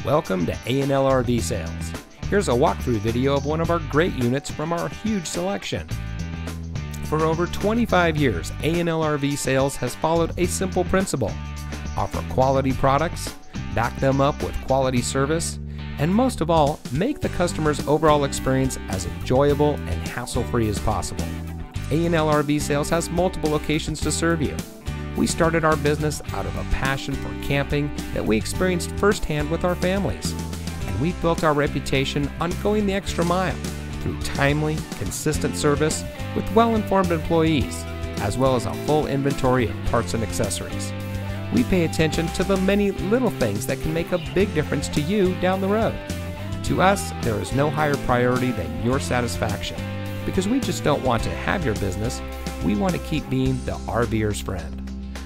Welcome to A&L RV Sales. Here's a walkthrough video of one of our great units from our huge selection. For over 25 years, A&L RV Sales has followed a simple principle: offer quality products, back them up with quality service, and most of all, make the customer's overall experience as enjoyable and hassle-free as possible. A&L RV Sales has multiple locations to serve you. We started our business out of a passion for camping that we experienced firsthand with our families. And we've built our reputation on going the extra mile through timely, consistent service with well-informed employees, as well as a full inventory of parts and accessories. We pay attention to the many little things that can make a big difference to you down the road. To us, there is no higher priority than your satisfaction, because we just don't want to have your business, we want to keep being the RVer's friend.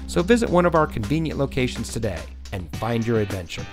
So visit one of our convenient locations today and find your adventure.